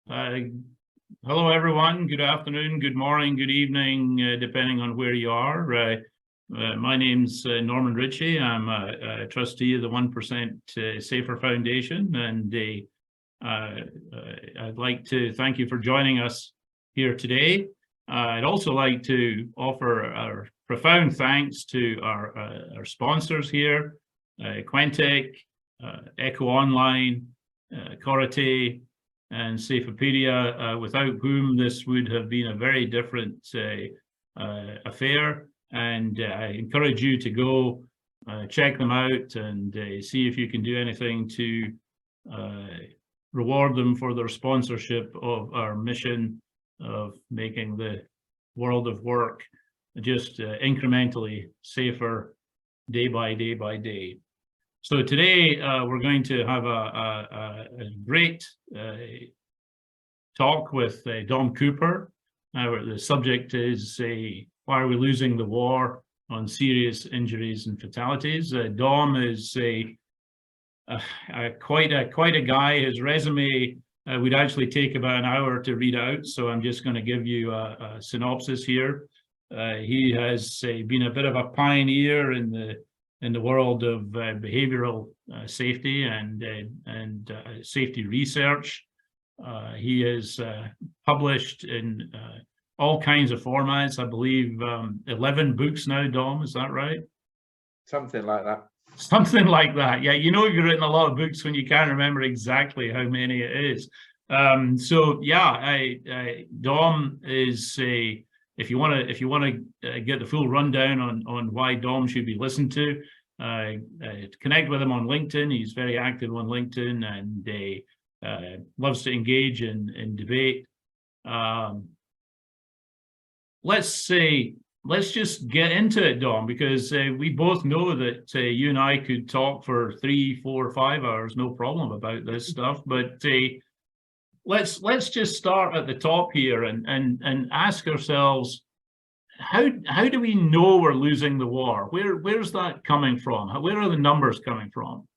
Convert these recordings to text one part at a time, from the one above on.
Uh, Hello, everyone. Good afternoon, good morning, good evening, depending on where you are. My name's Norman Ritchie. I'm a trustee of the 1% Safer Foundation, and I'd like to thank you for joining us here today. I'd also like to offer our profound thanks to our sponsors here, Quentech, Echo Online, Corate, and Safepedia, without whom this would have been a very different affair. And I encourage you to go check them out and see if you can do anything to reward them for their sponsorship of our mission of making the world of work just incrementally safer day by day by day. So today we're going to have a great talk with Dom Cooper. The subject is why are we losing the war on serious injuries and fatalities? Dom is quite a guy. His resume would actually take about an hour to read out, so I'm just going to give you a synopsis here. He has been a bit of a pioneer in the world of behavioral safety and safety research. He has published in all kinds of formats. I believe 11 books now, Dom, is that right? Something like that. Something like that. Yeah, you know you've written a lot of books when you can't remember exactly how many it is. So yeah, Dom is a. If you want to get the full rundown on why Dom should be listened to, connect with him on LinkedIn. He's very active on LinkedIn and loves to engage in debate. Let's just get into it, Dom, because we both know that you and I could talk for 3, 4, 5 hours, no problem about this stuff. But let's just start at the top here and ask ourselves, how do we know we're losing the war? Where's that coming from? Where are the numbers coming from?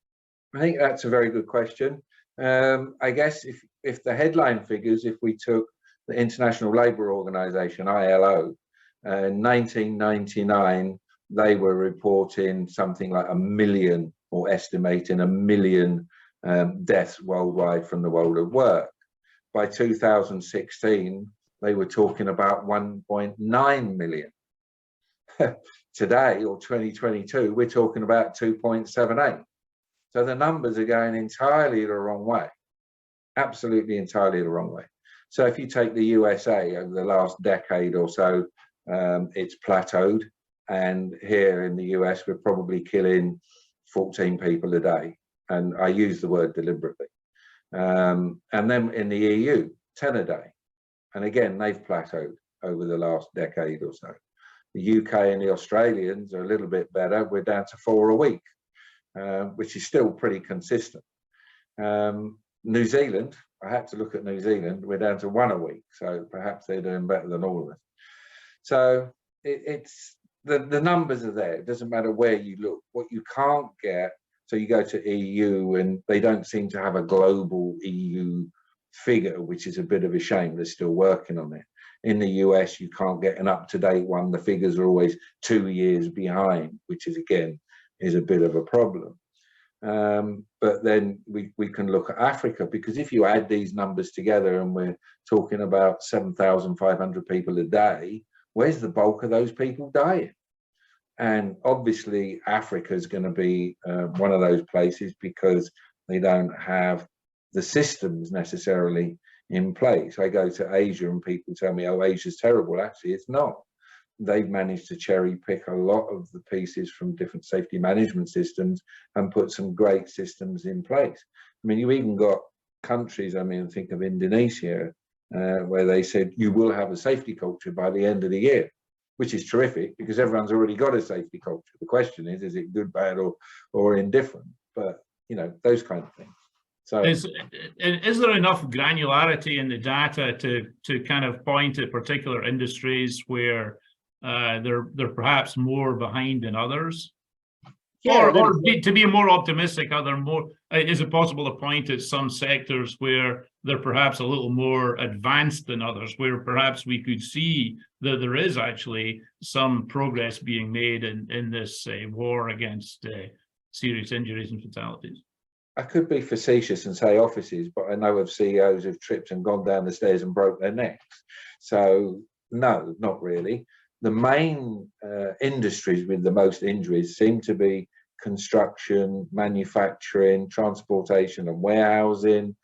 I think that's a very good question. I guess if the headline figures, if we took the International Labour Organization, ILO, in 1999, they were reporting something like 1 million, or estimating 1 million deaths worldwide from the world of work. By 2016, they were talking about 1.9 million. Today, or 2022, we're talking about 2.78. So the numbers are going entirely the wrong way, absolutely entirely the wrong way. So if you take the USA over the last decade or so, it's plateaued. And here in the US, we're probably killing 14 people a day. And I use the word deliberately. And then in the EU, 10 a day. And again, they've plateaued over the last decade or so. The UK and the Australians are a little bit better. We're down to 4 a week, which is still pretty consistent. New Zealand, I had to look at New Zealand, we're down to 1 a week. So perhaps they're doing better than all of us. So it's the numbers are there. It doesn't matter where you look. What you can't get, so you go to EU and they don't seem to have a global EU figure, which is a bit of a shame. They're still working on it. In the US, you can't get an up-to-date one. The figures are always 2 years behind, which is, again, is a bit of a problem. But then we can look at Africa, because if you add these numbers together and we're talking about 7,500 people a day, where's the bulk of those people dying? And obviously, Africa is going to be one of those places because they don't have the systems necessarily in place. I go to Asia and people tell me, oh, Asia's terrible. Actually, it's not. They've managed to cherry pick a lot of the pieces from different safety management systems and put some great systems in place. I mean, you even got countries, I mean, think of Indonesia, where they said you will have a safety culture by the end of the year, which is terrific because everyone's already got a safety culture. The question is it good, bad, or indifferent? But, you know, those kind of things. So is there enough granularity in the data to kind of point to particular industries where they're perhaps more behind than others? Yeah, Or to be more optimistic, are there more? Is it possible to point at some sectors where they're perhaps a little more advanced than others, where perhaps we could see that there is actually some progress being made in this war against serious injuries and fatalities? I could be facetious and say offices, but I know of CEOs who've tripped and gone down the stairs and broke their necks. So no, not really. The main industries with the most injuries seem to be construction, manufacturing, transportation and warehousing,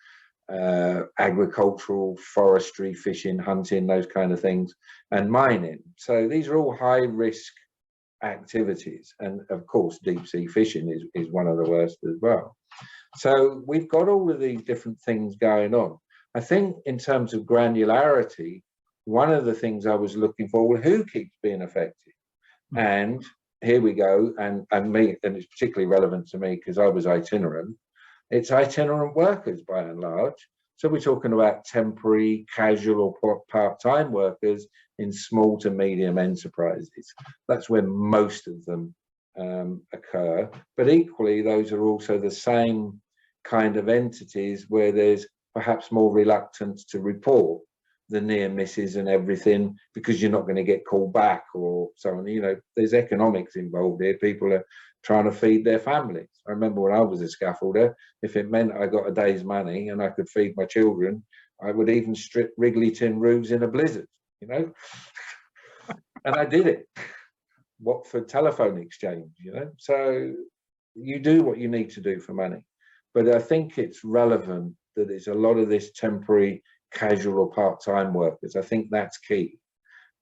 agricultural, forestry, fishing, hunting, those kind of things, and mining. So these are all high risk activities. And of course, deep sea fishing is one of the worst as well. So we've got all of these different things going on. I think in terms of granularity, one of the things I was looking for, well, who keeps being affected? And here we go, and it's particularly relevant to me because I was itinerant. It's itinerant workers by and large. So we're talking about temporary, casual, or part-time workers in small to medium enterprises. That's where most of them occur. But equally, those are also the same kind of entities where there's perhaps more reluctance to report the near misses and everything because you're not going to get called back or so on. You know, there's economics involved here. People are trying to feed their families. I remember when I was a scaffolder, if it meant I got a day's money and I could feed my children, I would even strip Wrigley tin roofs in a blizzard, you know. And I did it. Watford Telephone Exchange, you know. So you do what you need to do for money. But I think it's relevant that it's a lot of this temporary, casual or part-time workers. I think that's key.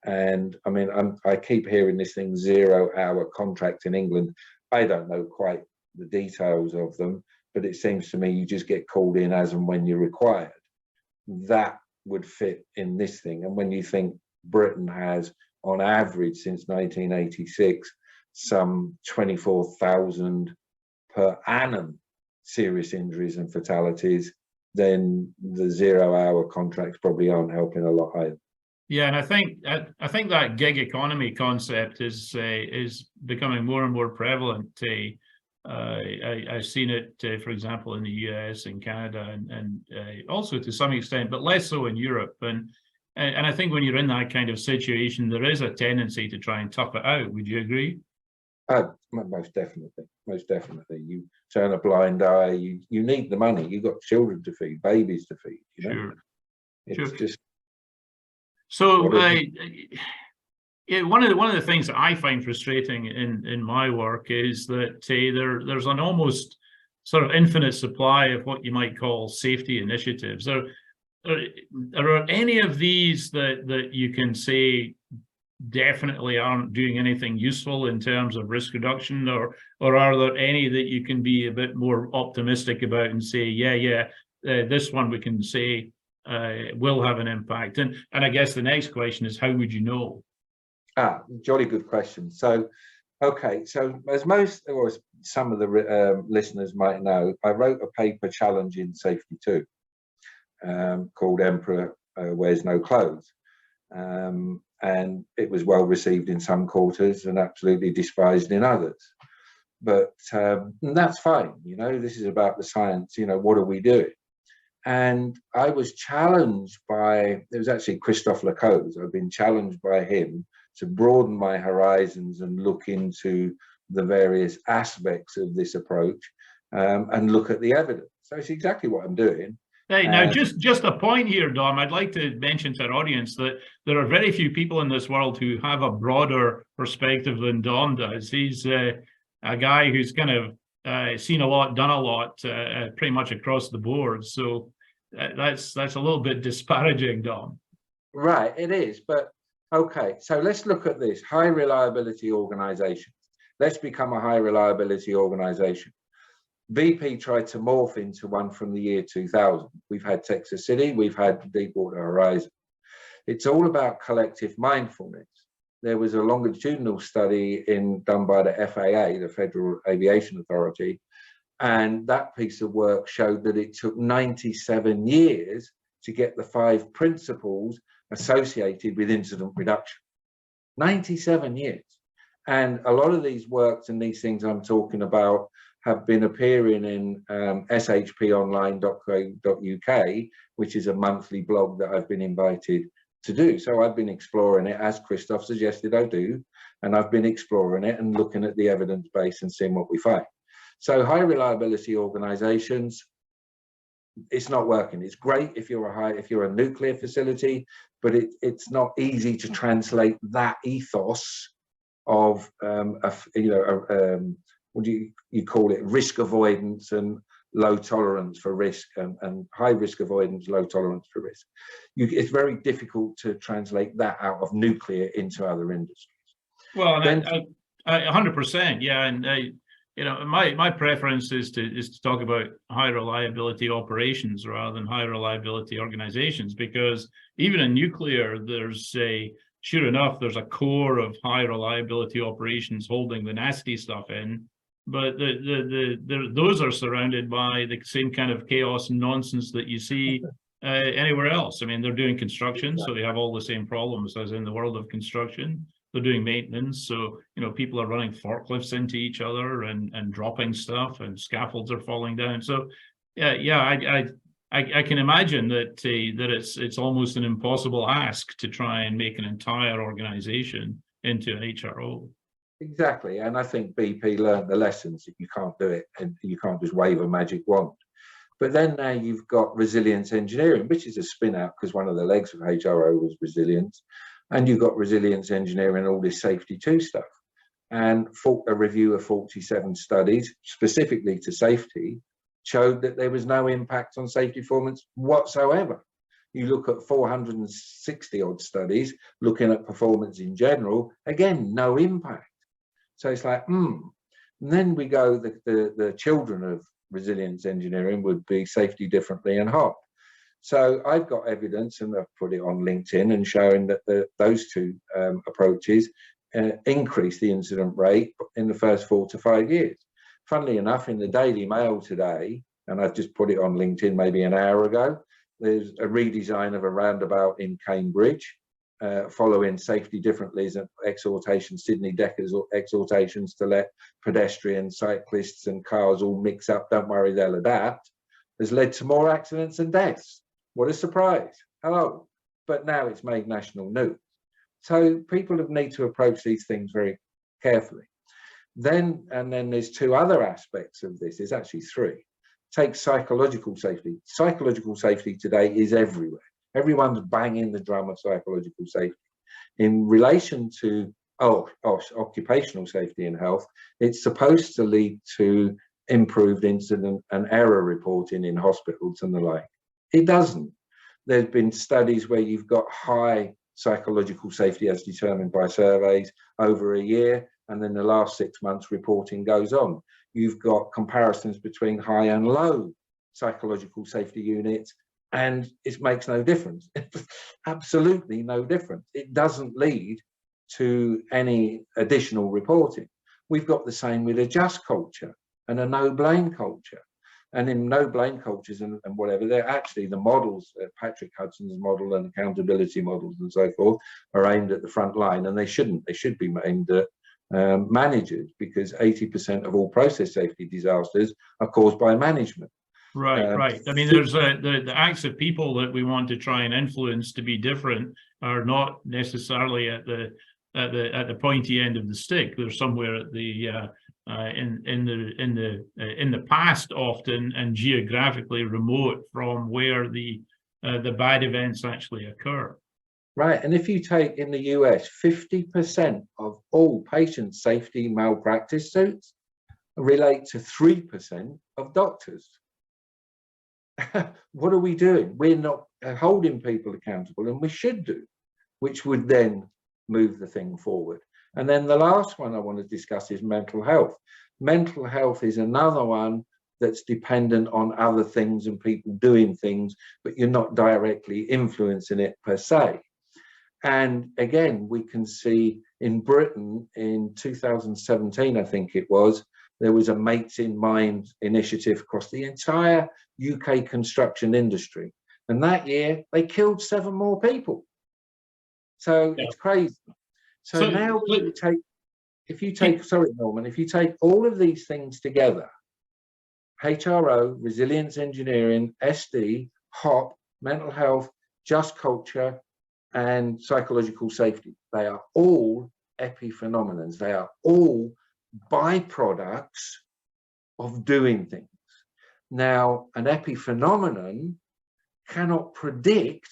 And I mean, I keep hearing this thing 0-hour contract in England. I don't know quite the details of them, but it seems to me you just get called in as and when you're required. That would fit in this thing. And when you think Britain has, on average, since 1986, some 24,000 per annum serious injuries and fatalities, then the 0-hour contracts probably aren't helping a lot either. Yeah, and I think that gig economy concept is becoming more and more prevalent. I've seen it, for example, in the US and Canada, and also to some extent, but less so in Europe. And I think when you're in that kind of situation, there is a tendency to try and tough it out. Would you agree? Most definitely. You turn a blind eye. You need the money. You've got children to feed, babies to feed. You know? Sure. It's just. So one of the things that I find frustrating in my work is that there's an almost sort of infinite supply of what you might call safety initiatives. Are any of these that you can say definitely aren't doing anything useful in terms of risk reduction, or are there any that you can be a bit more optimistic about and say, this one we can say will have an impact? And I guess the next question is, how would you know? Jolly good question. So, okay, so as most or as some of the listeners might know, I wrote a paper challenging safety too, called Emperor Wears No Clothes. And it was well received in some quarters and absolutely despised in others. But that's fine, you know, this is about the science, you know, what are we doing? And I was challenged by, it was actually Christophe Lacoze, I've been challenged by him to broaden my horizons and look into the various aspects of this approach and look at the evidence. So it's exactly what I'm doing. Hey, now just a point here, Dom. I'd like to mention to our audience that there are very few people in this world who have a broader perspective than Dom does. He's a guy who's kind of seen a lot, done a lot, pretty much across the board. So that's a little bit disparaging, Dom. Right, it is. But okay, so let's look at this. High reliability organizations. Let's become a high reliability organization. BP tried to morph into one from the year 2000. We've had Texas City, we've had Deepwater Horizon. It's all about collective mindfulness. There was a longitudinal study done by the FAA, the Federal Aviation Authority, and that piece of work showed that it took 97 years to get the 5 principles associated with incident reduction. 97 years. And a lot of these works and these things I'm talking about have been appearing in shponline.co.uk, which is a monthly blog that I've been invited to do. So I've been exploring it, as Christoph suggested I do, and I've been exploring it and looking at the evidence base and seeing what we find. So high reliability organizations, it's not working. It's great if you're a nuclear facility, but it's not easy to translate that ethos of what do you call it, risk avoidance and low tolerance for risk, and high risk avoidance, low tolerance for risk. It's very difficult to translate that out of nuclear into other industries. Well, and I 100%, yeah, and my preference is to talk about high reliability operations rather than high reliability organizations, because even in nuclear, sure enough, there's a core of high reliability operations holding the nasty stuff in, but those are surrounded by the same kind of chaos and nonsense that you see anywhere else. I mean, they're doing construction, so they have all the same problems as in the world of construction. They're doing maintenance, so people are running forklifts into each other and dropping stuff, and scaffolds are falling down. So I can imagine that it's almost an impossible ask to try and make an entire organization into an HRO. Exactly, and I think BP learned the lessons that you can't do it, and you can't just wave a magic wand. But then now you've got resilience engineering, which is a spin out, because one of the legs of HRO was resilience, and you've got resilience engineering, all this safety 2 stuff. And a review of 47 studies specifically to safety showed that there was no impact on safety performance whatsoever. You look at 460 odd studies looking at performance in general, again, no impact. So it's like, And then we go, the children of resilience engineering would be safety differently and HOP. So I've got evidence, and I've put it on LinkedIn, and showing that those 2 approaches increase the incident rate in the first 4 to 5 years. Funnily enough, in the Daily Mail today, and I've just put it on LinkedIn maybe an hour ago, there's a redesign of a roundabout in Cambridge, following safety differently and exhortations, Sidney Decker's exhortations to let pedestrians, cyclists and cars all mix up, don't worry, they'll adapt, has led to more accidents and deaths. What a surprise. Hello. But now it's made national news. So people need to approach these things very carefully. Then there's 2 other aspects of this. There's actually 3. Take psychological safety. Psychological safety today is everywhere. Everyone's banging the drum of psychological safety. In relation to occupational safety and health, it's supposed to lead to improved incident and error reporting in hospitals and the like. It doesn't. There's been studies where you've got high psychological safety as determined by surveys over a year, and then the last 6 months reporting goes on. You've got comparisons between high and low psychological safety units, and it makes no difference. Absolutely no difference. It doesn't lead to any additional reporting. We've got the same with a just culture and a no blame culture. And in no blame cultures and whatever, they're actually the models, Patrick Hudson's model and accountability models and so forth, are aimed at the front line, and they shouldn't. They should be aimed at managers, because 80% of all process safety disasters are caused by management. Right. I mean, there's the acts of people that we want to try and influence to be different are not necessarily at the pointy end of the stick. They're somewhere at the in the past often, and geographically remote from where the bad events actually occur. Right, and if you take in the US, 50% of all patient safety malpractice suits relate to 3% of doctors. What are we doing? We're not holding people accountable, and we should do, which would then move the thing forward. And then the last one I want to discuss is mental health. Mental health is another one that's dependent on other things and people doing things, but you're not directly influencing it per se. And again, we can see in Britain in 2017, I think it was, there was a Mates in Mind initiative across the entire UK construction industry. And that year they killed 7 more people. So it's crazy. So now we take, if you take, sorry, Norman, if you take all of these things together, HRO, resilience engineering, SD, HOP, mental health, just culture, and psychological safety, they are all epiphenomenons. They are all byproducts of doing things. Now, an epiphenomenon cannot predict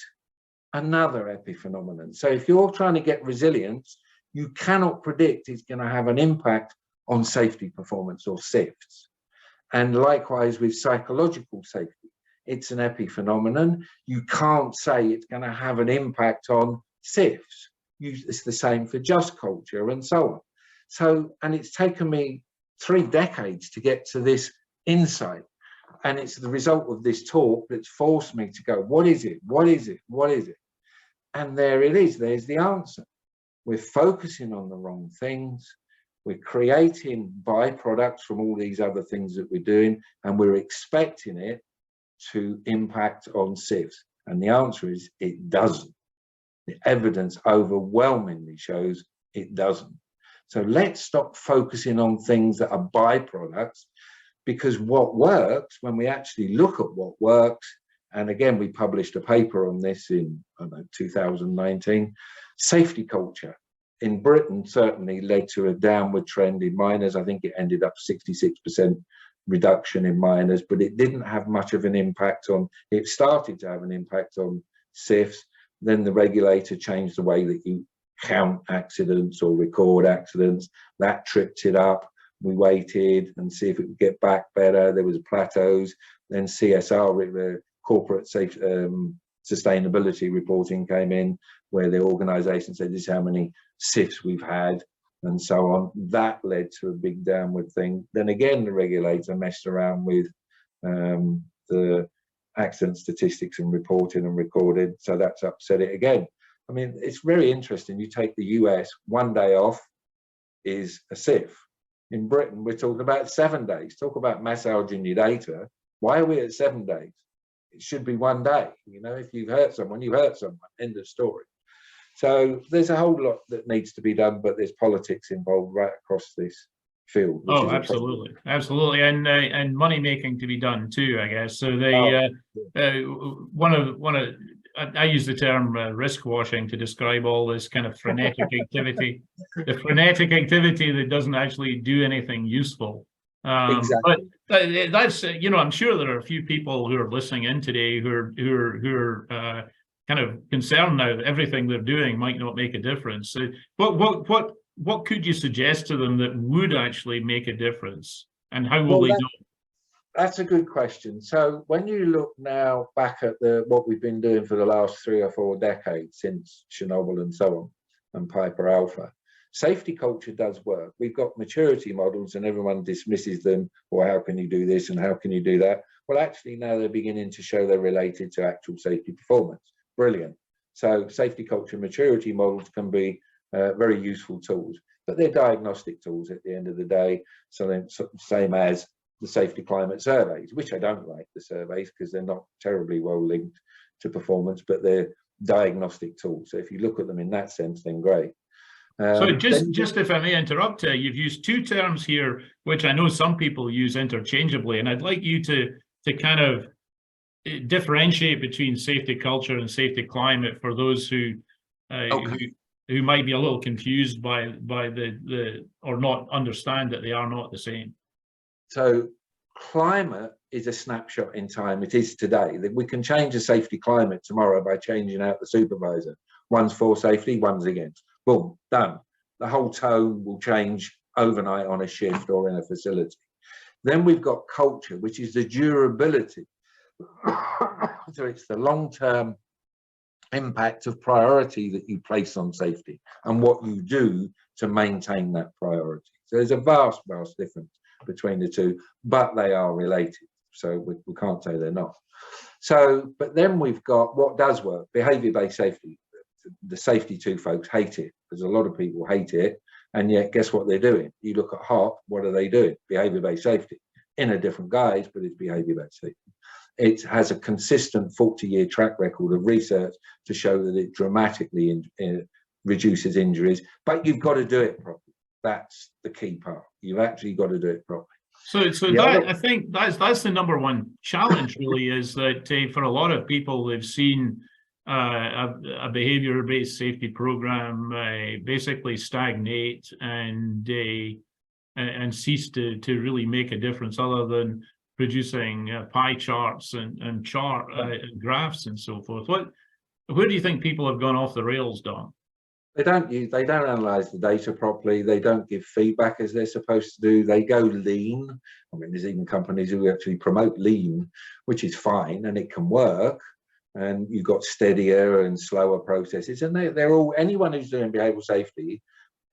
another epiphenomenon. So if you're trying to get resilience, you cannot predict it's going to have an impact on safety performance or SIFs. And likewise with psychological safety, it's an epiphenomenon. You can't say it's going to have an impact on SIFs. It's the same for just culture and so on. So, and it's taken me 3 decades to get to this insight. And it's the result of this talk that's forced me to go, what is it? What is it? What is it? And there it is. There's the answer. We're focusing on the wrong things. We're creating byproducts from all these other things that we're doing, and we're expecting it to impact on SIFs. And the answer is it doesn't. The evidence overwhelmingly shows it doesn't. So let's stop focusing on things that are byproducts, because what works, when we actually look at what works, and again, we published a paper on this in, I don't know, 2019, safety culture in Britain certainly led to a downward trend in minors. I think it ended up 66% reduction in minors, but it didn't have much of an impact on, it started to have an impact on SIFs. Then the regulator changed the way that you count accidents or record accidents. That tripped it up. We waited and see if it would get back better. There was plateaus. Then CSR, the corporate safe, sustainability reporting came in, where the organisation said this is how many SIFs we've had and so on. That led to a big downward thing. Then again, the regulator messed around with the accident statistics and reporting and recorded, so that's upset it again. I mean, it's very interesting. You take the US, 1 day off is a SIF. In Britain, we're talking about 7 days. Talk about massaging your data. Why are we at 7 days? It should be 1 day. You know, if you've hurt someone, you hurt someone. End of story. So there's a whole lot that needs to be done, but there's politics involved right across this field. Oh, absolutely, absolutely, and money making to be done too, I guess. So they one of I use the term risk washing to describe all this kind of frenetic activity, the frenetic activity that doesn't actually do anything useful. Exactly. But that's, you know, I'm sure there are a few people who are listening in today who are kind of concerned now that everything they're doing might not make a difference. So what could you suggest to them that would actually make a difference, and how will they know? That's a good question. So when you look now back at what we've been doing for the last 3 or 4 decades since Chernobyl and so on, and Piper Alpha, safety culture does work. We've got maturity models and everyone dismisses them, or how can you do this and how can you do that? Well, actually now they're beginning to show they're related to actual safety performance. Brilliant. So safety culture maturity models can be very useful tools, but they're diagnostic tools at the end of the day. So then, same as the safety climate surveys, which I don't like the surveys because they're not terribly well linked to performance, but they're diagnostic tools. So if you look at them in that sense, then great. So just if I may interrupt, you've used 2 terms here, which I know some people use interchangeably, and I'd like you to kind of differentiate between safety culture and safety climate for those who who might be a little confused by the or not understand that they are not the same. So climate is a snapshot in time. It is today. That we can change the safety climate tomorrow by changing out the supervisor. One's for safety, one's against. Boom, done. The whole tone will change overnight on a shift or in a facility. Then we've got culture, which is the durability. So it's the long-term impact of priority that you place on safety and what you do to maintain that priority. So there's a vast, vast difference between the two, but they are related. So we can't say they're not. So, but then we've got what does work, behavior-based safety. The safety 2 folks hate it, because a lot of people hate it, and yet guess what they're doing? You look at HOP, what are they doing? Behavior-based safety, in a different guise, but it's behavior-based safety. It has a consistent 40-year track record of research to show that it dramatically reduces injuries, but you've got to do it properly. That's the key part. You've actually got to do it properly. So that I think that's the number one challenge really, is that for a lot of people, they've seen a behavior-based safety program basically stagnate and cease to really make a difference, other than producing pie charts and graphs and so forth. Where do you think people have gone off the rails, Don? They don't analyze the data properly. They don't give feedback as they're supposed to do. They go lean. I mean, there's even companies who actually promote lean, which is fine and it can work. And you've got steadier and slower processes. And they're all, anyone who's doing behavioral safety,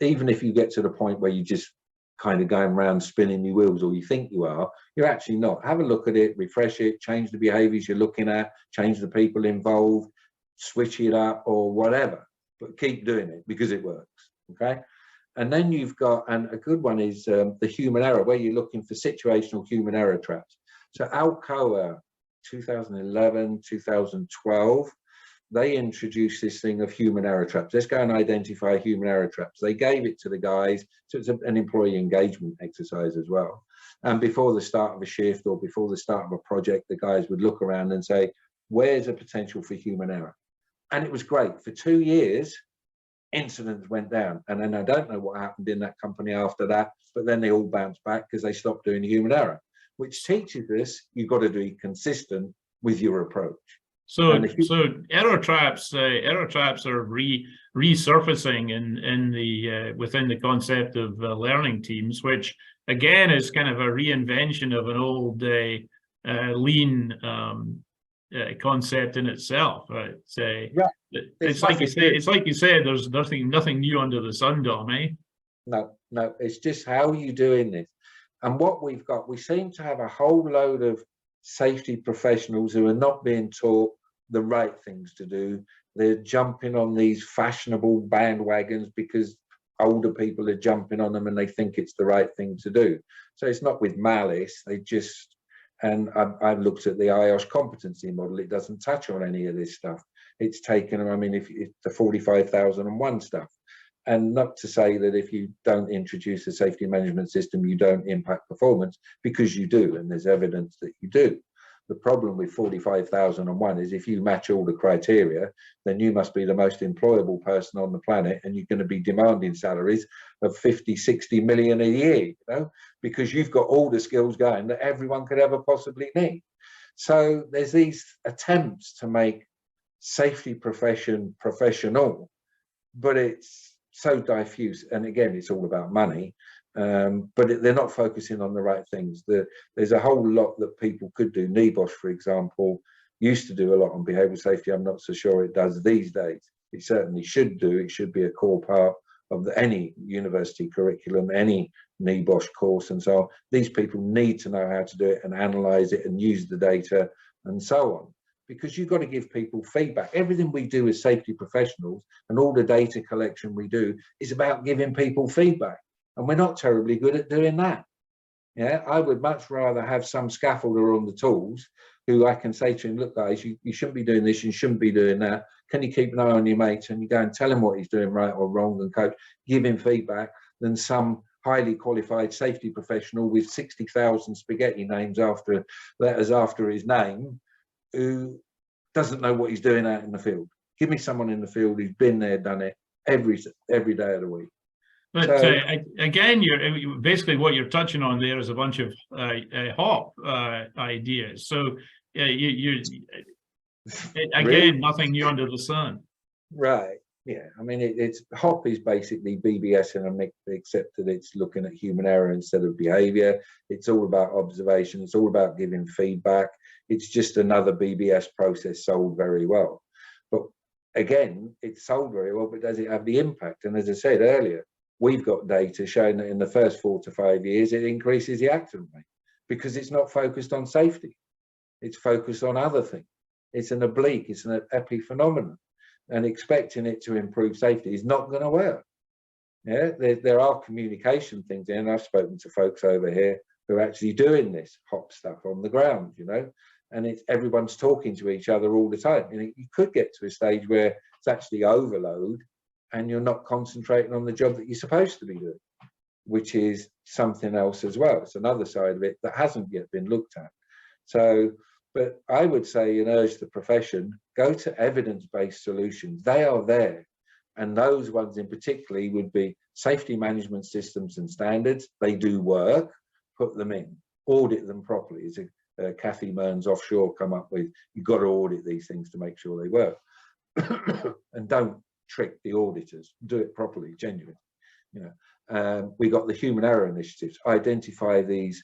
even if you get to the point where you just kind of going around spinning your wheels, or you think you are, you're actually not. Have a look at it, refresh it, change the behaviors you're looking at, change the people involved, switch it up or whatever. But keep doing it because it works, okay? And then you've got, and a good one is the human error, where you're looking for situational human error traps. So Alcoa, 2011, 2012, they introduced this thing of human error traps. Let's go and identify human error traps. They gave it to the guys, so it's an employee engagement exercise as well. And before the start of a shift or before the start of a project, the guys would look around and say, where's a potential for human error? And it was great. For 2 years, incidents went down. And then I don't know what happened in that company after that, but then they all bounced back because they stopped doing human error, which teaches us you've got to be consistent with your approach. So error traps are resurfacing in the within the concept of learning teams, which again is kind of a reinvention of an old lean concept in itself. Right? It's like you said. There's nothing new under the sun, Dom, eh? No, it's just how are you doing this? And what we've got, we seem to have a whole load of safety professionals who are not being taught the right things to do. They're jumping on these fashionable bandwagons because older people are jumping on them and they think it's the right thing to do. So it's not with malice. They just, and I've looked at the IOSH competency model. It doesn't touch on any of this stuff. It's taken, I mean, if it's the 45,001 stuff. And not to say that if you don't introduce a safety management system, you don't impact performance, because you do, and there's evidence that you do. The problem with 45,001 is if you match all the criteria, then you must be the most employable person on the planet, and you're going to be demanding salaries of 50, 60 million a year, you know, because you've got all the skills going that everyone could ever possibly need. So there's these attempts to make safety profession professional, but it's so diffuse. And again, it's all about money. But they're not focusing on the right things. There's a whole lot that people could do. NEBOSH, for example, used to do a lot on behavioural safety. I'm not so sure it does these days. It certainly should do. It should be a core part of any university curriculum, any NEBOSH course and so on. These people need to know how to do it and analyse it and use the data and so on, because you've got to give people feedback. Everything we do as safety professionals and all the data collection we do is about giving people feedback. And we're not terribly good at doing that. Yeah, I would much rather have some scaffolder on the tools who I can say to him, look, guys, you shouldn't be doing this, you shouldn't be doing that. Can you keep an eye on your mate? And you go and tell him what he's doing right or wrong and coach, give him feedback, than some highly qualified safety professional with 60,000 spaghetti names letters after his name, who doesn't know what he's doing out in the field. Give me someone in the field who's been there, done it every day of the week. But so, again, you're basically what you're touching on there is a bunch of HOP ideas. So you again, really? Nothing new under the sun. Right. Yeah. I mean, it's HOP is basically BBS in a mix, except that it's looking at human error instead of behaviour. It's all about observation. It's all about giving feedback. It's just another BBS process sold very well. But again, it's sold very well, but does it have the impact? And as I said earlier, we've got data showing that in the first 4 to 5 years, it increases the accident rate because it's not focused on safety. It's focused on other things. It's an oblique, it's an epiphenomenon, and expecting it to improve safety is not going to work. Yeah, there are communication things, and I've spoken to folks over here who are actually doing this HOP stuff on the ground, you know, and it's everyone's talking to each other all the time. And you could get to a stage where it's actually overload, and you're not concentrating on the job that you're supposed to be doing. which is something else as well. It's another side of it that hasn't yet been looked at. So, but I would say and urge the profession, go to evidence-based solutions. They are there. And those ones in particularly would be safety management systems and standards. They do work, put them in, audit them properly. As Kathy Mearns offshore come up with, you've got to audit these things to make sure they work. And don't trick the auditors, do it properly, genuinely. You know, we got the human error initiatives, identify these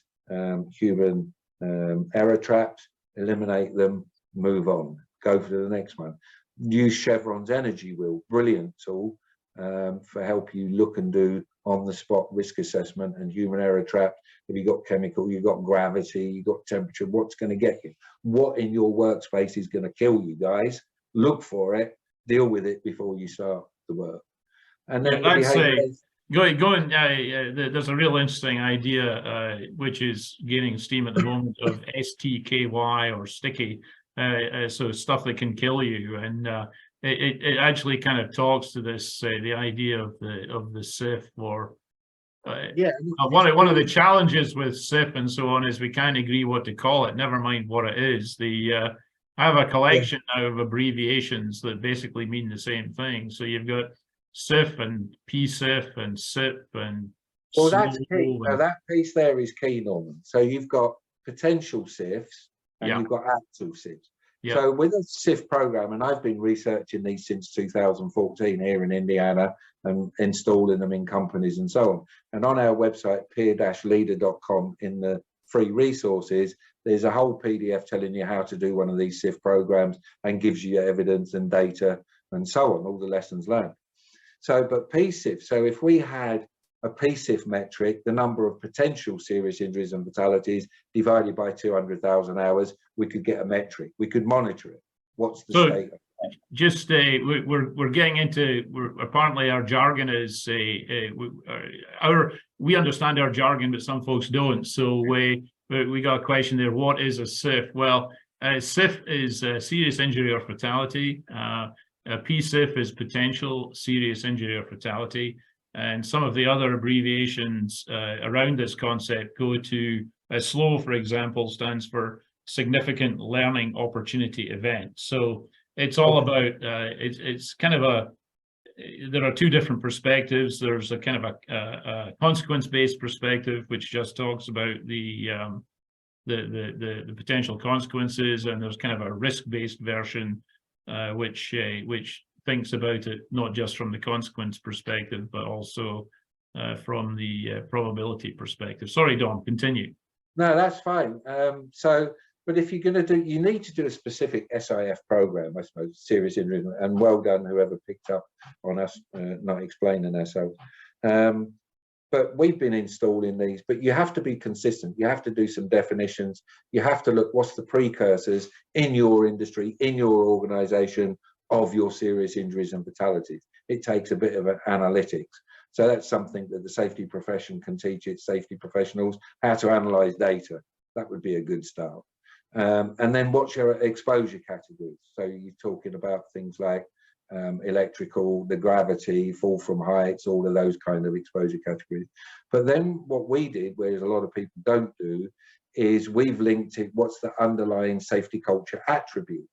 human error traps, eliminate them, move on, go for the next one. Use Chevron's energy wheel, brilliant tool for help you look and do on the spot risk assessment and human error traps. If you've got chemical, you've got gravity, you've got temperature, what's going to get you? What in your workspace is going to kill you, guys? Look for it, deal with it before you start the work. And then I'd say there's a real interesting idea which is gaining steam at the moment of STKY or sticky, so stuff that can kill you, and it actually kind of talks to this the idea of the SIF, or one of the challenges with SIF and so on is we can't agree what to call it, never mind what it is. I have a collection now of abbreviations that basically mean the same thing. So you've got SIF and PSIF and SIP and well, that's key. Now that piece there is key, Norman. So you've got potential SIFs and you've got actual SIFs. So with a SIF program, and I've been researching these since 2014 here in Indiana and installing them in companies and so on. And on our website, peer-leader.com, in the free resources, there's a whole PDF telling you how to do one of these SIF programs and gives you evidence and data and so on, all the lessons learned. So, but PSIF, so if we had a PSIF metric, the number of potential serious injuries and fatalities divided by 200,000 hours, we could get a metric. We could monitor it. What's the state? Just we're getting into, apparently our jargon is we understand our jargon, but some folks don't. So we got a question there. What is a SIF? Well, SIF is serious injury or fatality. PSIF is potential serious injury or fatality. And some of the other abbreviations around this concept go to SLOW, for example, stands for significant learning opportunity event. So it's all about, it's kind of there are two different perspectives. There's a kind of a consequence-based perspective, which just talks about the potential consequences, and there's kind of a risk-based version, which thinks about it not just from the consequence perspective, but also from the probability perspective. Sorry, Dom, continue. No, that's fine. But if you're going to do, you need to do a specific SIF program, I suppose, serious injury, and well done whoever picked up on us not explaining ourselves. But we've been installing these, but you have to be consistent. You have to do some definitions. You have to look what's the precursors in your industry, in your organization, of your serious injuries and fatalities. It takes a bit of an analytics. So that's something that the safety profession can teach its safety professionals, how to analyze data. That would be a good start. And then what's your exposure categories? So you're talking about things like electrical, the gravity, fall from heights, all of those kind of exposure categories. But then what we did, whereas a lot of people don't do, is we've linked it, what's the underlying safety culture attributes?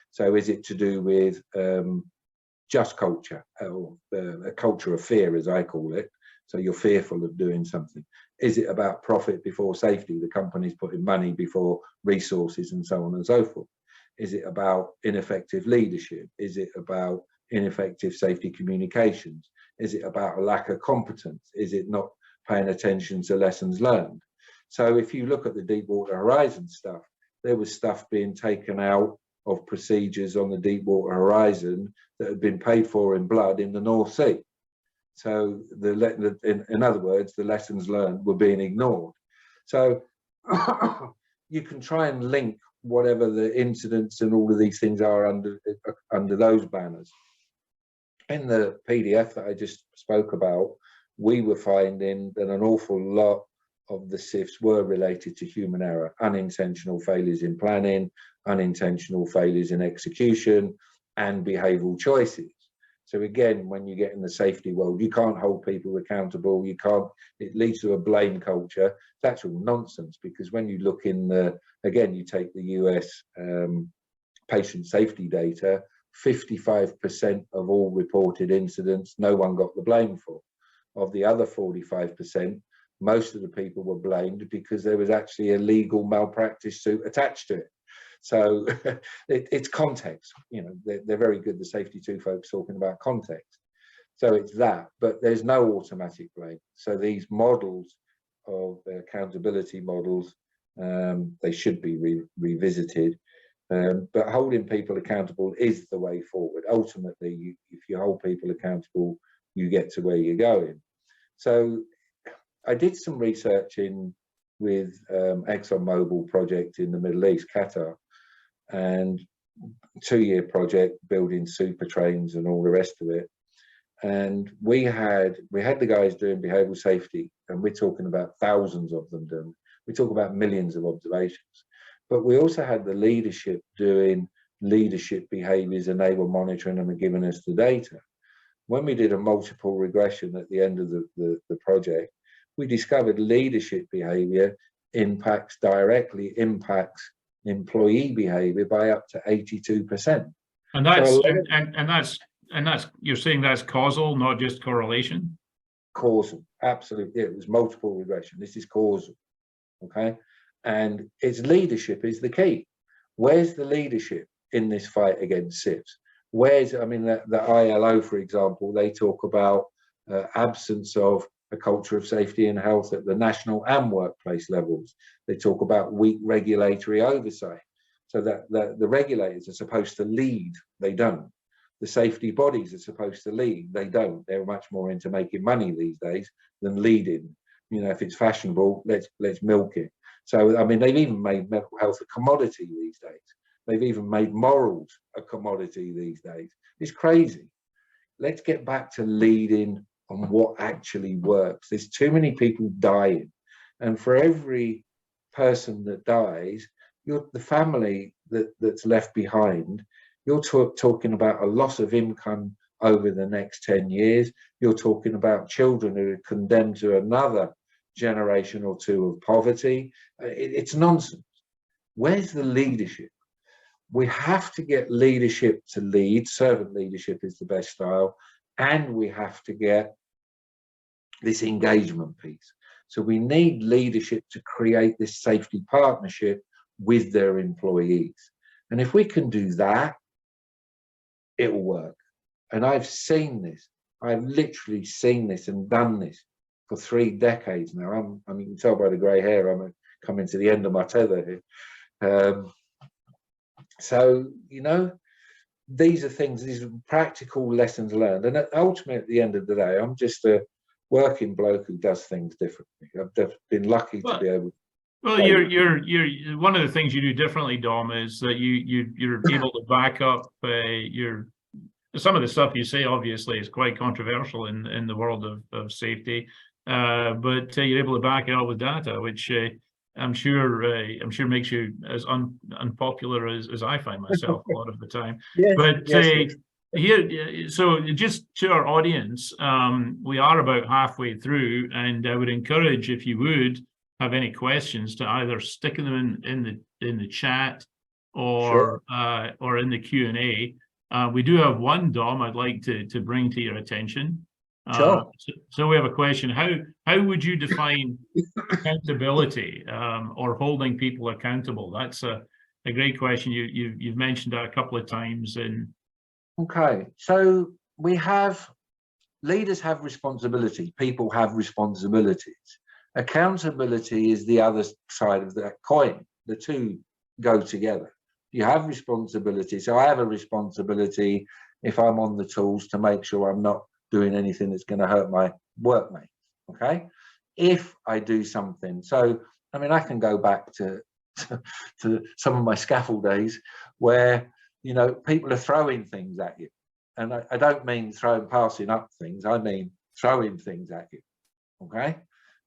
So is it to do with just culture, or a culture of fear, as I call it? So you're fearful of doing something. Is it about profit before safety? The company's putting money before resources and so on and so forth. Is it about ineffective leadership? Is it about ineffective safety communications? Is it about a lack of competence? Is it not paying attention to lessons learned? So if you look at the Deepwater Horizon stuff, there was stuff being taken out of procedures on the Deepwater Horizon that had been paid for in blood in the North Sea. So in other words, the lessons learned were being ignored. So you can try and link whatever the incidents and all of these things are under those banners. In the PDF that I just spoke about, we were finding that an awful lot of the SIFs were related to human error, unintentional failures in planning, unintentional failures in execution, and behavioural choices. So again, when you get in the safety world, you can't hold people accountable. You can't, it leads to a blame culture. That's all nonsense, because when you look in the, again, you take the US patient safety data, 55% of all reported incidents, no one got the blame for. Of the other 45%, most of the people were blamed because there was actually a legal malpractice suit attached to it. So it's context, you know, they're very good, the Safety 2 folks, talking about context. So it's that, but there's no automatic blame. So these models of accountability models, they should be revisited. But holding people accountable is the way forward. Ultimately, if you hold people accountable, you get to where you're going. So I did some research with ExxonMobil project in the Middle East, Qatar, and 2-year project building super trains and all the rest of it. And we had the guys doing behavioral safety, and we're talking about thousands of them done. We talk about millions of observations, but we also had the leadership doing leadership behaviors, enable monitoring, and giving us the data. When we did a multiple regression at the end of the project, we discovered leadership behavior directly impacts employee behavior by up to 82%. And that's so and that's you're saying that's causal, not just correlation? Causal, absolutely. It was multiple regression. This is causal, okay? And its leadership is the key. Where's the leadership in this fight against SIPs? Where's, I mean, the ILO, for example, they talk about absence of a culture of safety and health at the national and workplace levels. They talk about weak regulatory oversight, so that the regulators are supposed to lead, they don't. The safety bodies are supposed to lead, they don't. They're much more into making money these days than leading. You know, if it's fashionable, let's milk it. So, I mean, they've even made mental health a commodity these days. They've even made morals a commodity these days. It's crazy. Let's get back to leading on what actually works. There's too many people dying, and for every person that dies, the family that's left behind, you're talking about a loss of income over the next 10 years. You're talking about children who are condemned to another generation or two of poverty. It's nonsense. Where's the leadership? We have to get leadership to lead. Servant leadership is the best style. And we have to get this engagement piece. So we need leadership to create this safety partnership with their employees. And if we can do that, it will work. And I've seen this. I've literally seen this and done this for 3 decades now. I mean, you can tell by the grey hair, I'm coming to the end of my tether here. So, you know, these are things, these are practical lessons learned. And ultimately, at the end of the day, I'm just a working bloke who does things differently. I've been lucky to be able to. Well, you're one of the things you do differently, Dom, is that you're able to back up some of the stuff you say. Obviously, is quite controversial in the world of safety, but you're able to back it up with data, which I'm sure makes you as unpopular as I find myself a lot of the time. Yes, but yes. Here, so just to our audience, we are about halfway through, and I would encourage, if you would have any questions, to either stick them in the chat or sure. Or in the Q&A. We do have one, Dom, I'd like to bring to your attention. Sure. So we have a question. How would you define accountability or holding people accountable? That's a great question. You've mentioned that a couple of times. Okay, so leaders have responsibility. People have responsibilities. Accountability is the other side of that coin. The two go together. You have responsibility. So I have a responsibility if I'm on the tools to make sure I'm not doing anything that's going to hurt my workmates. Okay, if I do something, so I mean, I can go back to some of my scaffold days where, you know, people are throwing things at you, and I don't mean passing up things. I mean throwing things at you. Okay,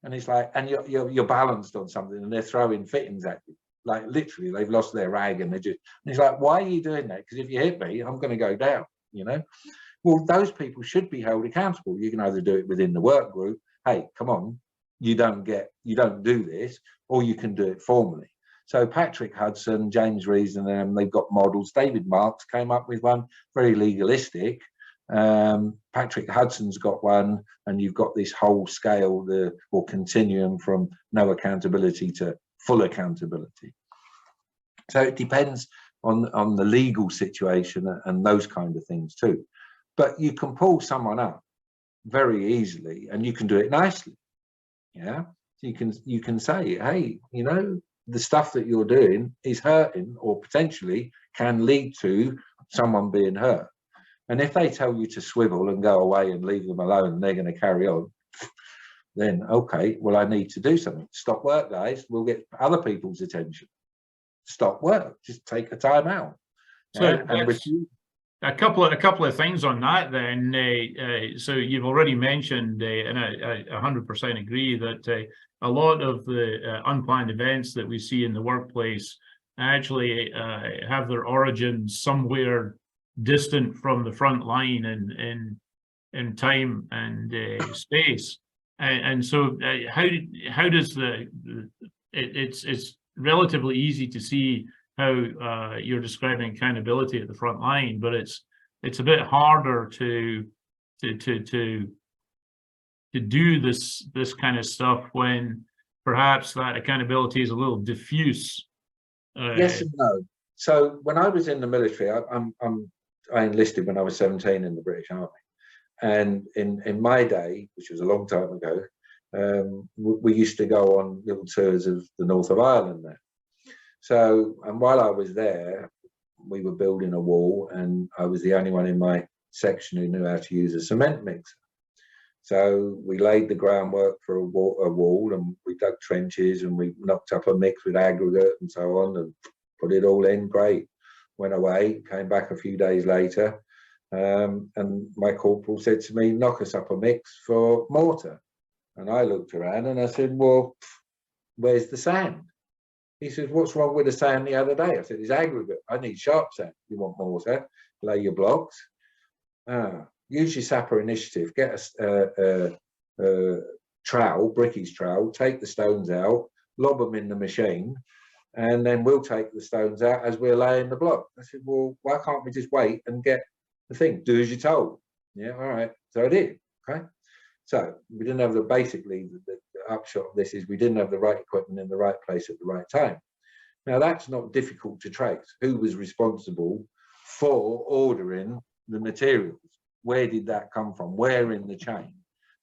and it's like, and you're balanced on something, and they're throwing fittings at you. Like literally, they've lost their rag, and and it's like, why are you doing that? Because if you hit me, I'm going to go down. You know. Well, those people should be held accountable. You can either do it within the work group. Hey, come on, you don't do this, or you can do it formally. So Patrick Hudson, James Rees, and them, they've got models. David Marks came up with one, very legalistic. Patrick Hudson's got one, and you've got this whole scale, or continuum from no accountability to full accountability. So it depends on the legal situation and those kind of things too. But you can pull someone up very easily, and you can do it nicely. Yeah, you can say, hey, you know, the stuff that you're doing is hurting, or potentially can lead to someone being hurt. And if they tell you to swivel and go away and leave them alone, and they're going to carry on, then okay, well, I need to do something. Stop work, guys. We'll get other people's attention. Stop work. Just take a time out. So a couple of things on that then. So you've already mentioned, and I 100% agree that a lot of the unplanned events that we see in the workplace actually have their origins somewhere distant from the front line in time and space. And so how does it's relatively easy to see how you're describing accountability at the front line, but it's a bit harder to do this kind of stuff when perhaps that accountability is a little diffuse. Yes and no. So when I was in the military, I enlisted when I was 17 in the British Army, and in my day, which was a long time ago, we used to go on little tours of the north of Ireland there. So, and while I was there, we were building a wall, and I was the only one in my section who knew how to use a cement mixer. So we laid the groundwork for a wall, and we dug trenches, and we knocked up a mix with aggregate and so on, and put it all in. Great. Went away, came back a few days later, and my corporal said to me, knock us up a mix for mortar. And I looked around and I said, well, where's the sand? He says, what's wrong with the sand the other day? I said, it's aggregate. I need sharp sand. You want mortar? Lay your blocks. Use your sapper initiative. Get a trowel, brickies trowel, take the stones out, lob them in the machine, and then we'll take the stones out as we're laying the block. I said, well, why can't we just wait and get the thing? Do as you're told. Yeah, all right. So I did. Okay. So we didn't have basically the upshot of this is we didn't have the right equipment in the right place at the right time. Now that's not difficult to trace. Who was responsible for ordering the materials? Where did that come from? Where in the chain?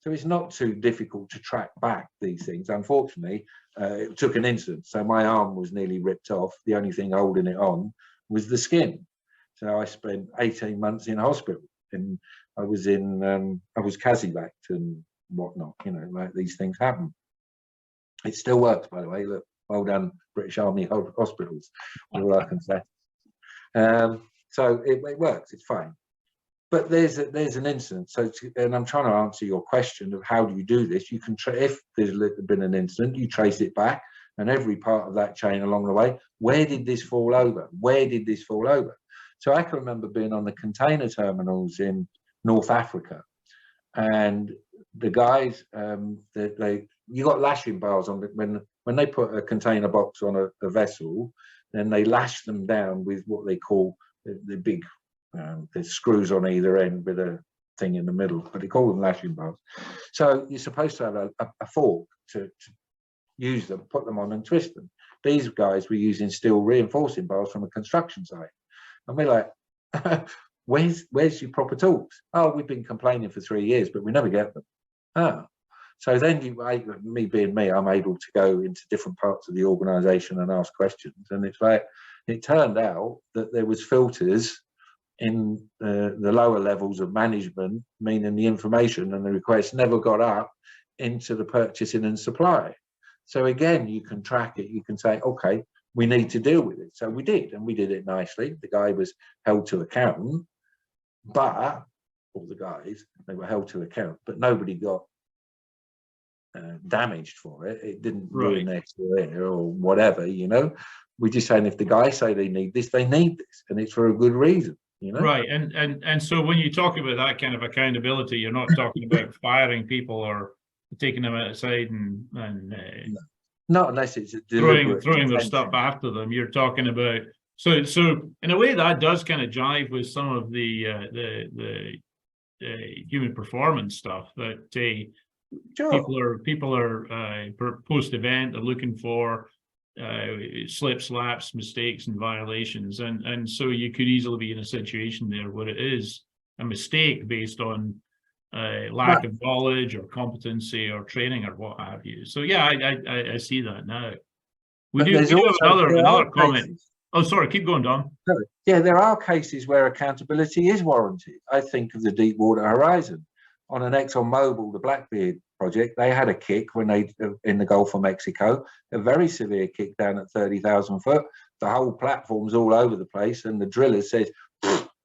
So it's not too difficult to track back these things. Unfortunately, it took an incident. So my arm was nearly ripped off. The only thing holding it on was the skin. So I spent 18 months in hospital, and I was Kazivaked and whatnot, you know, like these things happen. It still works, by the way. Look, well done, British Army hospitals, all I can say. So it works, it's fine. But there's an incident. So, and I'm trying to answer your question of how do you do this? You can, if there's been an incident, you trace it back, and every part of that chain along the way. Where did this fall over? Where did this fall over? So I can remember being on the container terminals in North Africa, and the guys, you got lashing bars on when they put a container box on a vessel, then they lash them down with what they call the big. There's screws on either end with a thing in the middle, but they call them lashing bars. So you're supposed to have a fork to use them, put them on and twist them. These guys were using steel reinforcing bars from a construction site. And we're like, where's your proper tools? Oh, we've been complaining for 3 years, but we never get them. Oh. So then me being me, I'm able to go into different parts of the organization and ask questions. And it's like, it turned out that there was filters in the lower levels of management, meaning the information and the requests never got up into the purchasing and supply. So again, you can track it. You can say, okay, we need to deal with it. So we did, and we did it nicely. The guy was held to account, but all the guys, they were held to account, but nobody got damaged for it. It didn't ruin their career or whatever, you know. We're just saying if the guys say they need this, and it's for a good reason. you know? Right. And so when you talk about that kind of accountability, you're not talking about firing people or taking them outside and No. Not unless it's a throwing deliberate their stuff intention. after them. You're talking about so in a way that does kind of jive with some of the human performance stuff that Sure. people are post event are looking for slips, laps, mistakes, and violations, and so you could easily be in a situation there where it is a mistake based on lack Right. of knowledge or competency or training or what have you. So yeah, I see that now. We But do there's have also, there are another comment. cases. Oh, sorry, keep going, Dom. Yeah, there are cases where accountability is warranted. I think of the Deepwater Horizon. On an ExxonMobil, the Blackbeard project, they had a kick when they in the Gulf of Mexico, a very severe kick down at 30,000 foot. The whole platform's all over the place, and the driller says,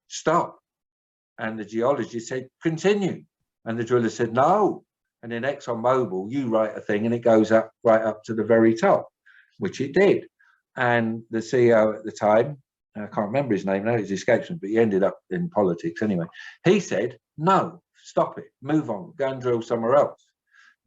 "Stop," and the geologist said, "Continue," and the driller said, "No." And in ExxonMobil, you write a thing, and it goes up right up to the very top, which it did. And the CEO at the time, I can't remember his name now, it escapes me, but he ended up in politics anyway. He said, "No, stop it, move on, go and drill somewhere else."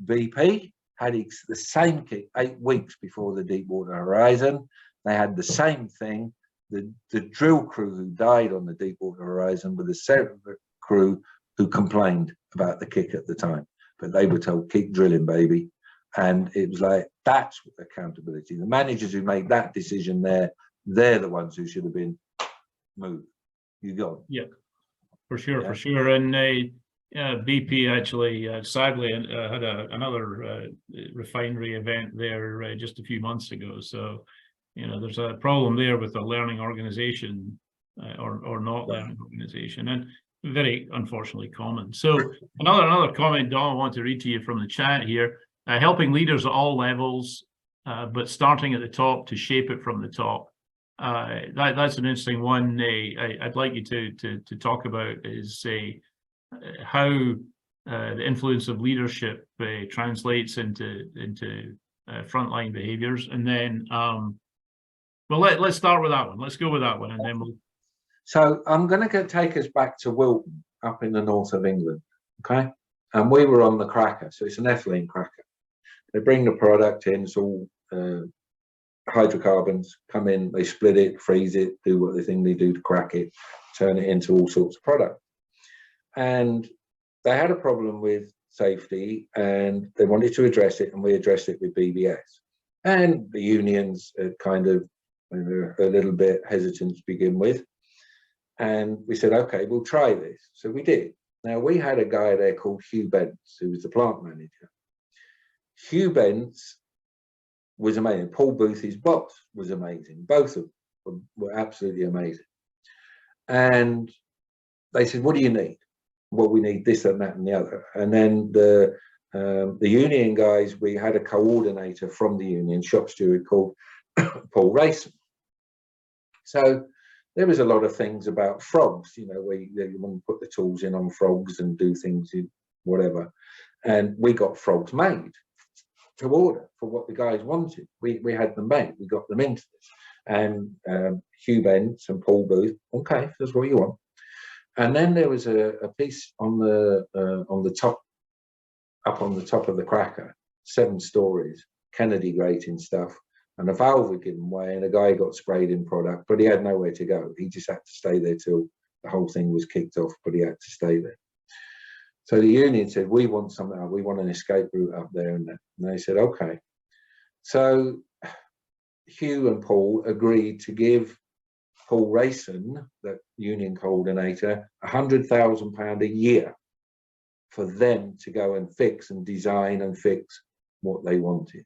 BP had the same kick 8 weeks before the Deepwater Horizon. They had the same thing. The drill crew who died on the Deepwater Horizon were the same crew who complained about the kick at the time, but they were told, "Keep drilling, baby." And it was like, that's accountability. The managers who made that decision there, they're the ones who should have been moved. You go. Yeah, for sure, Yeah. for sure. And BP actually, sadly, had another refinery event there just a few months ago. So, there's a problem there with the learning organization or not learning organization, and very unfortunately common. So another comment, Don, I want to read to you from the chat here. Helping leaders at all levels, but starting at the top to shape it from the top. That's an interesting one. I'd like you to talk about is how the influence of leadership translates into frontline behaviors, and then well, let's start with that one. Let's go with that one, and then we'll. So I'm going to take us back to Wilton, up in the north of England. Okay, and we were on the cracker, so it's an ethylene cracker. They bring the product in, it's all hydrocarbons, come in, they split it, freeze it, do what they think they do to crack it, turn it into all sorts of product. And they had a problem with safety and they wanted to address it, and we addressed it with BBS. And the unions are kind of a little bit hesitant to begin with. And we said, okay, we'll try this. So we did. Now, we had a guy there called Hugh Bentz, who was the plant manager. Hugh Bentz was amazing. Paul Booth, his boss, was amazing. Both of them were absolutely amazing. And they said, "What do you need?" "Well, we need this and that and the other." And then the union guys, we had a coordinator from the union, shop steward, called Paul Rayson. So there was a lot of things about frogs, where you want to put the tools in on frogs and do things, whatever. And we got frogs made to order for what the guys wanted. We had them made, we got them into this. And Hugh Bentz and Paul Booth, okay, that's what you want. And then there was a piece on the top, up on the top of the cracker, 7 stories, Kennedy grating stuff, and a valve had given way, and a guy got sprayed in product, but he had nowhere to go. He just had to stay there till the whole thing was kicked off, but he had to stay there. So the union said, "We want something, we want an escape route up there." And they said, okay. So Hugh and Paul agreed to give Paul Rayson, the union coordinator, £100,000 a year for them to go and fix and design and fix what they wanted.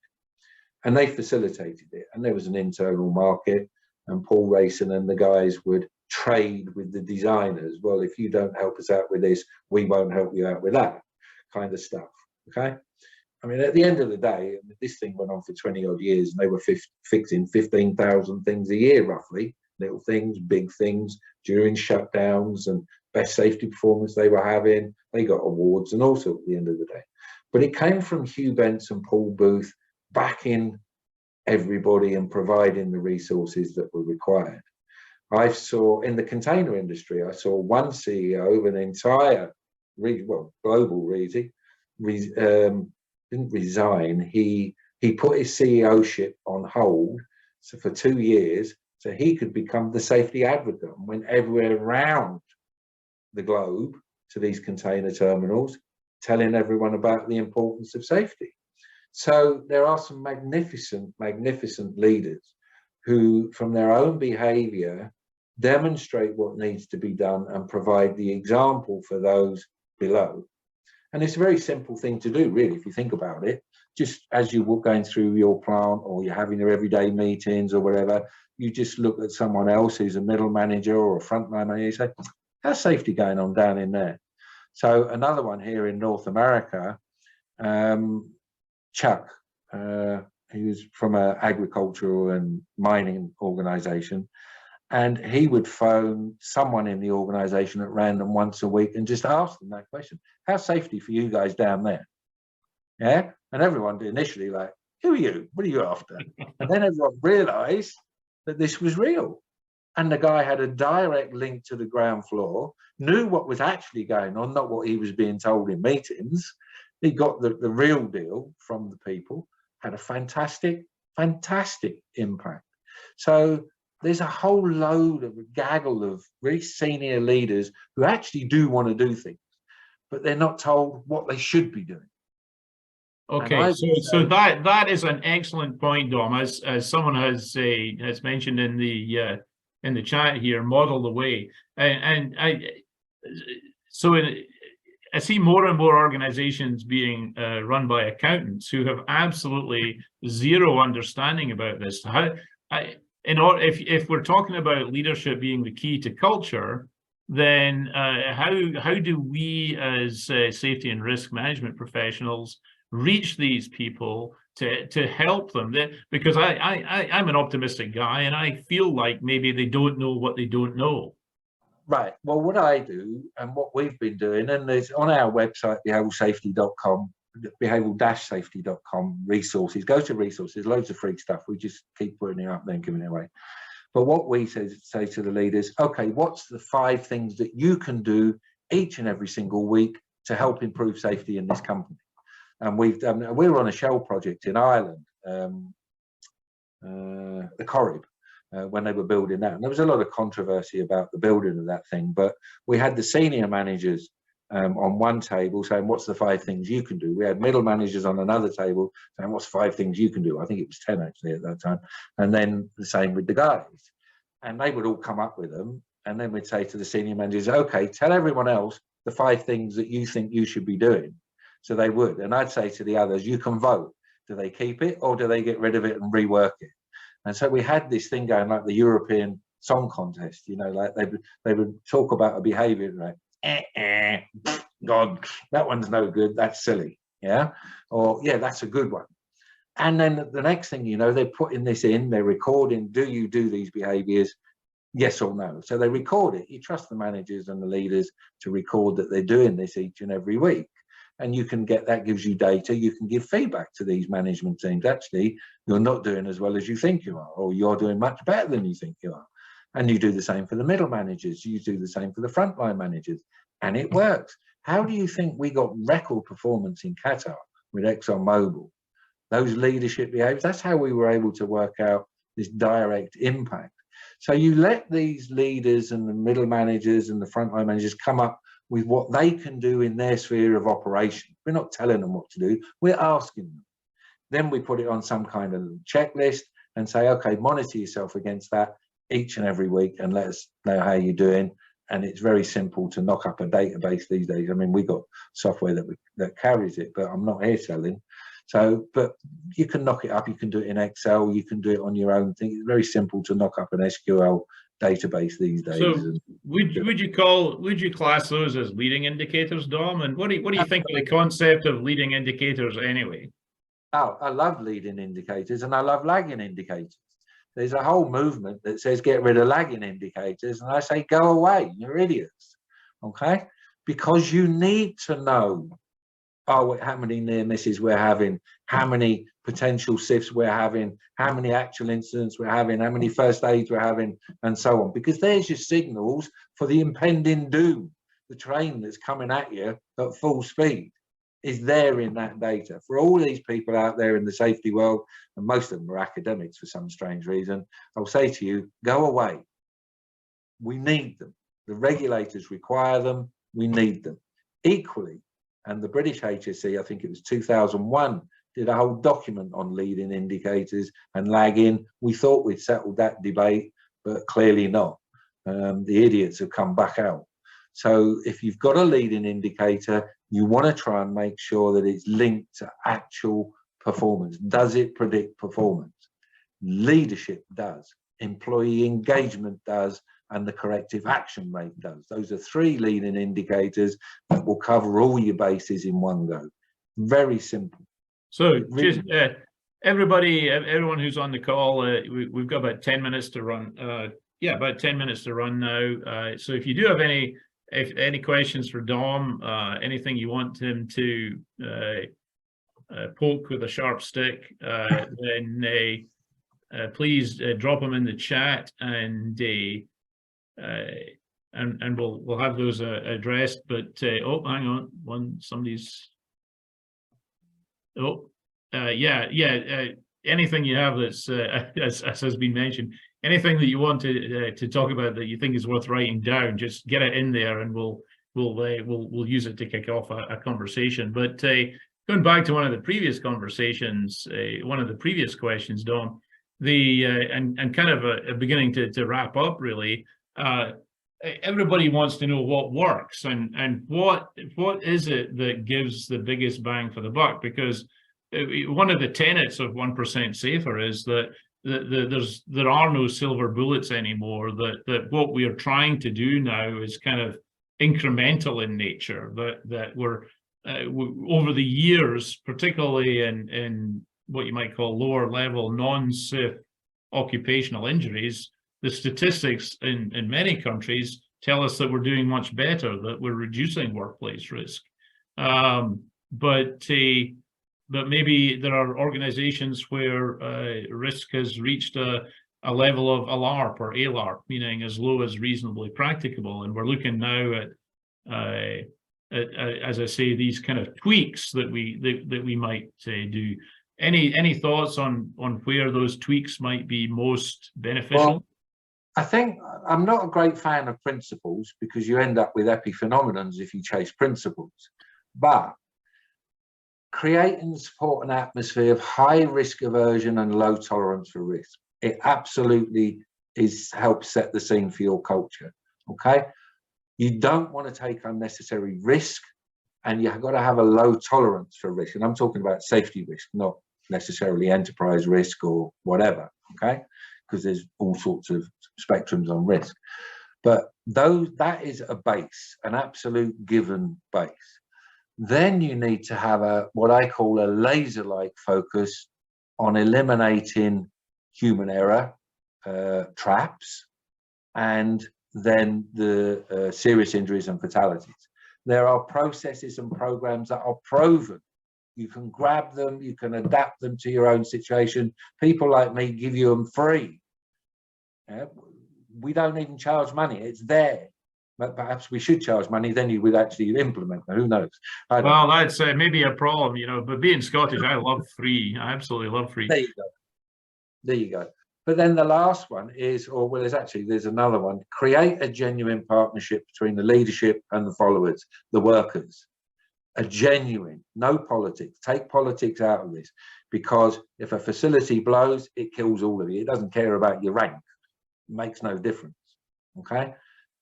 And they facilitated it. And there was an internal market, and Paul Rayson and the guys would trade with the designers. "Well, if you don't help us out with this, we won't help you out with that," kind of stuff. Okay. I mean, at the end of the day, this thing went on for 20 odd years, and they were fixing 15,000 things a year, roughly, little things, big things, during shutdowns, and best safety performance they were having. They got awards and also at the end of the day. But it came from Hugh Bentz and Paul Booth backing everybody and providing the resources that were required. I saw in the container industry, I saw one CEO of an entire, global really, didn't resign. He put his CEO-ship on hold for 2 years so he could become the safety advocate and went everywhere around the globe to these container terminals, telling everyone about the importance of safety. So there are some magnificent, magnificent leaders who, from their own behavior, demonstrate what needs to be done and provide the example for those below. And it's a very simple thing to do, really, if you think about it. Just as you were going through your plant or you're having your everyday meetings or whatever, you just look at someone else who's a middle manager or a frontline manager, you say, how's safety going on down in there? So another one here in North America, Chuck, he was from an agricultural and mining organization, and he would phone someone in the organization at random once a week and just ask them that question: how's safety for you guys down there? Yeah, and everyone initially like, who are you? What are you after? And then everyone realized that this was real. And the guy had a direct link to the ground floor, knew what was actually going on, not what he was being told in meetings. He got the real deal from the people, had a fantastic, fantastic impact. So there's a whole load of a gaggle of very senior leaders who actually do want to do things, but they're not told what they should be doing. Okay, so that is an excellent point, Dom. As someone has mentioned in the chat here, model the way, and I see more and more organizations being run by accountants who have absolutely zero understanding about this. If we're talking about leadership being the key to culture, then how do we as safety and risk management professionals reach these people to help them? Because I'm an optimistic guy, and I feel like maybe they don't know what they don't know. Right. Well, what I do and what we've been doing, and there's on our website, behavioralsafety.com, behavioralsafety.com resources. Go to resources, loads of free stuff. We just keep putting it up there and giving it away. But what we say to the leaders, okay, what's the 5 things that you can do each and every single week to help improve safety in this company? And we were on a Shell project in Ireland, the Corrib, when they were building that. And there was a lot of controversy about the building of that thing, but we had the senior managers on one table saying, what's the 5 things you can do? We had middle managers on another table saying, what's 5 things you can do? I think it was 10 actually at that time. And then the same with the guys. And they would all come up with them. And then we'd say to the senior managers, okay, tell everyone else the 5 things that you think you should be doing. So they would. And I'd say to the others, you can vote. Do they keep it or do they get rid of it and rework it? And so we had this thing going like the European Song Contest, you know, like they would talk about a behavior like, God, that one's no good, that's silly, yeah? Or, yeah, that's a good one. And then the next thing, you know, they're putting this in, they're recording, do you do these behaviors, yes or no? So they record it. You trust the managers and the leaders to record that they're doing this each and every week. And you can get, that gives you data, you can give feedback to these management teams. Actually, you're not doing as well as you think you are, or you're doing much better than you think you are. And you do the same for the middle managers, you do the same for the frontline managers, and it works. How do you think we got record performance in Qatar with ExxonMobil? Those leadership behaviors, that's how we were able to work out this direct impact. So you let these leaders and the middle managers and the frontline managers come up with what they can do in their sphere of operation. We're not telling them what to do, we're asking them. Then we put it on some kind of checklist and say, okay, monitor yourself against that each and every week and let us know how you're doing. And it's very simple to knock up a database these days. I mean, we got software that carries it, but I'm not here selling. So, but you can knock it up, you can do it in Excel, you can do it on your own thing. It's very simple to knock up an SQL database these days. So would you class those as leading indicators, Dom? And what do you think of the concept of leading indicators anyway? Oh, I love leading indicators and I love lagging indicators. There's a whole movement that says get rid of lagging indicators, and I say go away, you're idiots. Okay, because you need to know how many near misses we're having, how many potential SIFs we're having, how many actual incidents we're having, how many first aids we're having, and so on. Because there's your signals for the impending doom. The train that's coming at you at full speed is there in that data. For all these people out there in the safety world, and most of them are academics for some strange reason, I'll say to you, go away. We need them. The regulators require them. We need them. Equally, and the British HSE, I think it was 2001, did a whole document on leading indicators and lagging. We thought we'd settled that debate, but clearly not. The idiots have come back out. So if you've got a leading indicator, you want to try and make sure that it's linked to actual performance. Does it predict performance? Leadership does, employee engagement does, and the corrective action rate does. Those are three leading indicators that will cover all your bases in one go. Very simple. So just everyone who's on the call, we've got about 10 minutes to run. Yeah, about 10 minutes to run now. So if you do have any questions for Dom, anything you want him to poke with a sharp stick, then please drop them in the chat, and we'll have those addressed. But oh, hang on, somebody's. Oh, anything you have that's as has been mentioned, anything that you want to talk about that you think is worth writing down, just get it in there, and we'll use it to kick off a conversation. But going back to one of the previous conversations, one of the previous questions, Dom, and kind of beginning to wrap up really. Everybody wants to know what works and what is it that gives the biggest bang for the buck, because one of the tenets of 1% Safer is that there are no silver bullets anymore, that what we are trying to do now is kind of incremental in nature, that we're over the years, particularly in what you might call lower level non-SIF occupational injuries, the statistics in many countries tell us that we're doing much better, that we're reducing workplace risk. But maybe there are organizations where risk has reached a level of ALARP or ALARP, meaning as low as reasonably practicable. And we're looking now at as I say, these kind of tweaks that we might do. Any thoughts on where those tweaks might be most beneficial? Well, I think I'm not a great fan of principles, because you end up with epiphenomenons if you chase principles. But create and support an atmosphere of high risk aversion and low tolerance for risk, it absolutely helps set the scene for your culture. Okay, you don't want to take unnecessary risk, and you've got to have a low tolerance for risk. And I'm talking about safety risk, not necessarily enterprise risk or whatever. Okay, because there's all sorts of spectrums on risk. But that is a base, an absolute given base. Then you need to have what I call a laser-like focus on eliminating human error, traps, and then the serious injuries and fatalities. There are processes and programs that are proven. You can grab them, you can adapt them to your own situation. People like me give you them free. Yeah? We don't even charge money, it's there. But perhaps we should charge money, then you would actually implement them. Who knows? Well, that's maybe a problem, you know, but being Scottish, I love free. I absolutely love free. There you go. There you go. But then the last one is, there's another one. Create a genuine partnership between the leadership and the followers, the workers. A genuine, no politics. Take politics out of this, because if a facility blows, it kills all of you. It doesn't care about your rank. It makes no difference. Okay?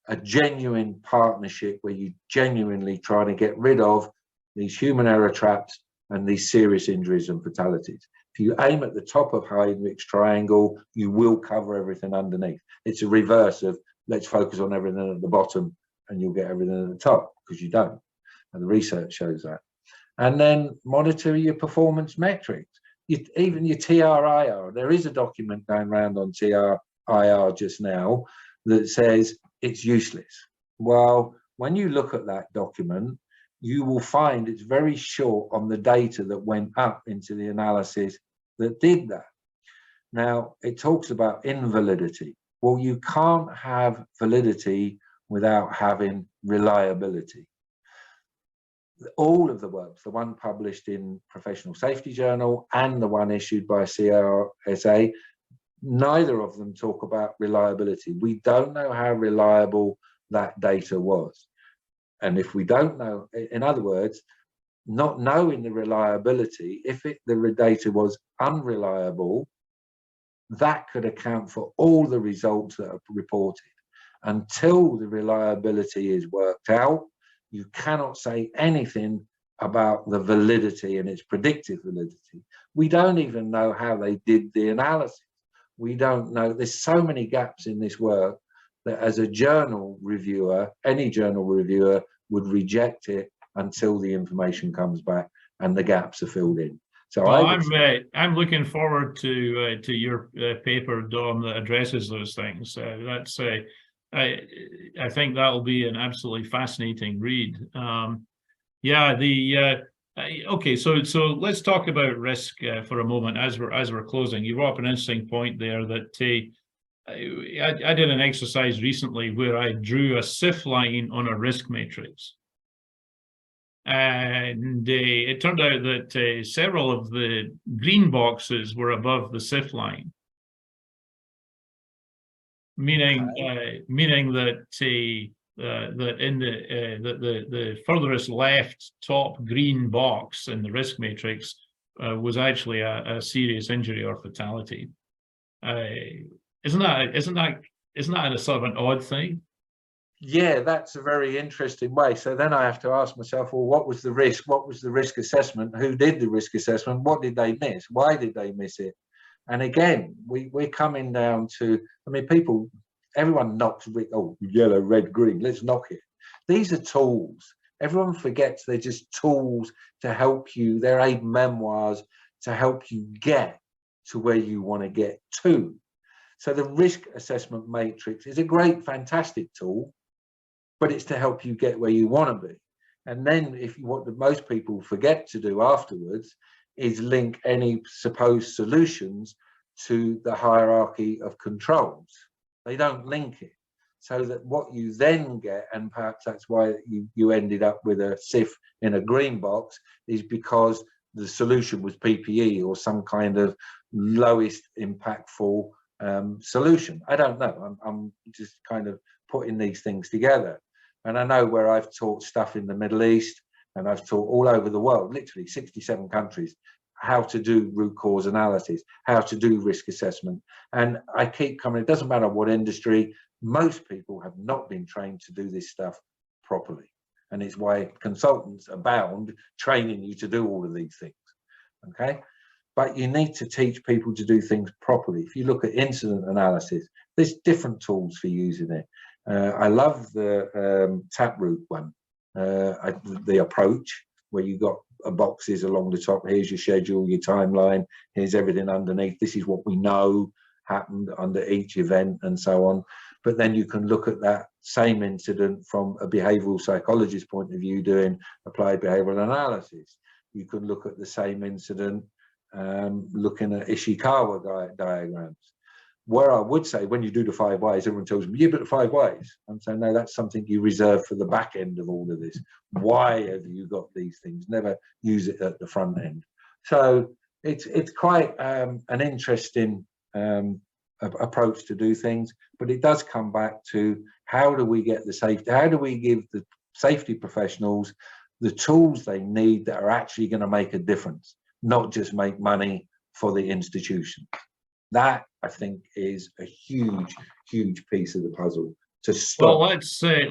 A genuine partnership where you genuinely try to get rid of these human error traps and these serious injuries and fatalities. If you aim at the top of Heinrich's triangle, you will cover everything underneath. It's a reverse of let's focus on everything at the bottom and you'll get everything at the top, because you don't. And the research shows that. And then monitor your performance metrics. Even your TRIR. There is a document going around on TRIR just now that says it's useless. Well, when you look at that document, you will find it's very short on the data that went up into the analysis that did that. Now, it talks about invalidity. Well, you can't have validity without having reliability. All of the works, the one published in Professional Safety Journal and the one issued by CRSA, neither of them talk about reliability. We don't know how reliable that data was. And if we don't know, in other words, not knowing the reliability, if the data was unreliable, that could account for all the results that are reported. Until the reliability is worked out, you cannot say anything about the validity and its predictive validity. We don't even know how they did the analysis. We don't know. There's so many gaps in this work that as a journal reviewer, any journal reviewer would reject it until the information comes back and the gaps are filled in. So well, I'm looking forward to your paper, Dom, that addresses those things. I think that'll be an absolutely fascinating read. Okay, so let's talk about risk for a moment as we're closing. You brought up an interesting point there that I did an exercise recently where I drew a SIF line on a risk matrix. And it turned out that several of the green boxes were above the SIF line, meaning that that in the furthest left top green box in the risk matrix was actually a serious injury or fatality. Isn't that a sort of an odd thing? Yeah, that's a very interesting way. So then I have to ask myself, well, what was the risk? What was the risk assessment? Who did the risk assessment? What did they miss? Why did they miss it? And again, we're coming down to, I mean, everyone knocks, oh, yellow, red, green, let's knock it. These are tools. Everyone forgets they're just tools to help you. They're aid memoirs to help you get to where you want to get to. So the risk assessment matrix is a great, fantastic tool, but it's to help you get where you want to be. And then what most people forget to do afterwards is link any supposed solutions to the hierarchy of controls. They don't link it. So that what you then get, and perhaps that's why you ended up with a SIF in a green box, is because the solution was PPE or some kind of lowest impactful solution. I don't know. I'm just kind of putting these things together. And I know where I've taught stuff in the Middle East, and I've taught all over the world, literally 67 countries, how to do root cause analysis, how to do risk assessment. And I keep coming, it doesn't matter what industry, most people have not been trained to do this stuff properly. And it's why consultants abound training you to do all of these things, okay? But you need to teach people to do things properly. If you look at incident analysis, there's different tools for using it. I love the Taproot one, the approach where you got boxes along the top. Here's your schedule, your timeline, here's everything underneath. This is what we know happened under each event and so on. But then you can look at that same incident from a behavioral psychologist point of view, doing applied behavioral analysis. You can look at the same incident looking at Ishikawa diagrams. Where I would say, when you do the 5 whys, everyone tells me, yeah, but the 5 whys. I'm saying, no, that's something you reserve for the back end of all of this. Why have you got these things? Never use it at the front end. So it's quite an interesting approach to do things, but it does come back to how do we get the safety? How do we give the safety professionals the tools they need that are actually going to make a difference, not just make money for the institution? That, I think, is a huge, huge piece of the puzzle to stop. Well,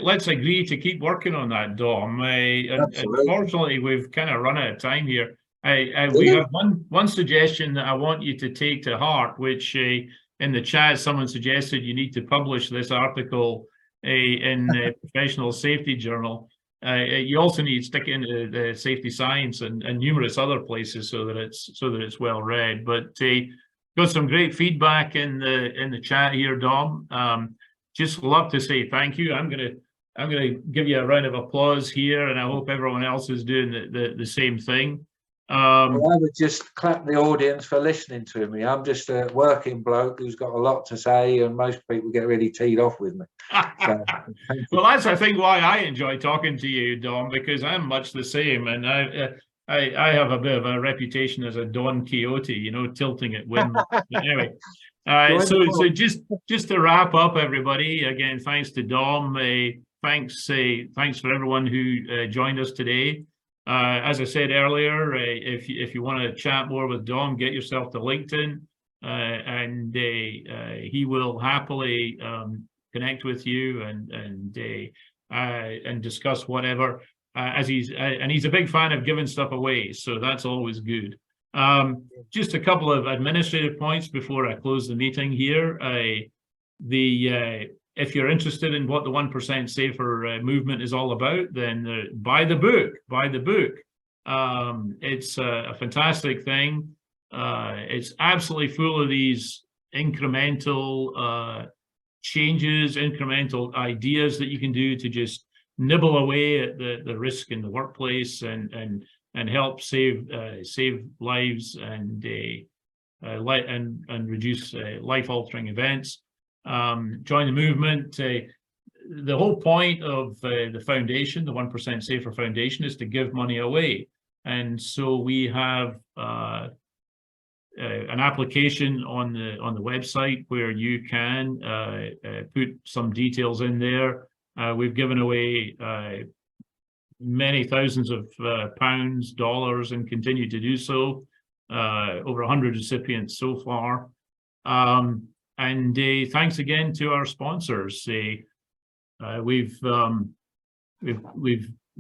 let's agree to keep working on that, Dom. Unfortunately, we've kind of run out of time here. We have one suggestion that I want you to take to heart, which in the chat, someone suggested you need to publish this article in the Professional Safety Journal. You also need to stick it into the Safety Science and numerous other places so that it's well read. But got some great feedback in the chat here, Dom. Just love to say thank you. I'm going to I'm going to give you a round of applause here, and I hope everyone else is doing the same thing. Well, I would just clap the audience for listening to me. I'm just a working bloke who's got a lot to say, and most people get really teed off with me. So, well, that's I think why I enjoy talking to you, Dom, because I'm much the same, and I have a bit of a reputation as a Don Quixote, you know, tilting at whim. Anyway, so just to wrap up, everybody, again, thanks to Dom. Thanks for everyone who joined us today. As I said earlier, if you want to chat more with Dom, get yourself to LinkedIn, and he will happily connect with you and discuss whatever. He's a big fan of giving stuff away, so that's always good. Just a couple of administrative points before I close the meeting here. If you're interested in what the 1% Safer movement is all about, then buy the book. It's a fantastic thing. It's absolutely full of these incremental changes, incremental ideas that you can do to just nibble away at the risk in the workplace and help save lives and reduce life-altering events. Join the movement. The whole point of the foundation, the 1% Safer Foundation, is to give money away, and so we have an application on the website where you can put some details in there. We've given away many thousands of pounds, dollars, and continue to do so. Over 100 recipients so far. And thanks again to our sponsors. We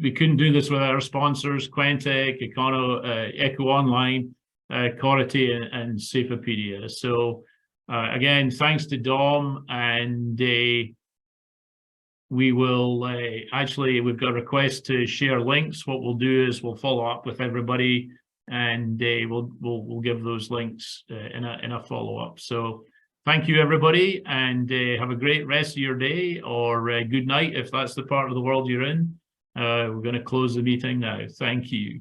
couldn't do this without our sponsors: Quentech, Echo Online, Cority, and Saferpedia. So again, thanks to Dom, and we will we've got a request to share links. What we'll do is we'll follow up with everybody, and we'll give those links in a follow-up. So thank you, everybody, and have a great rest of your day, or good night if that's the part of the world you're in. We're going to close the meeting now. Thank you.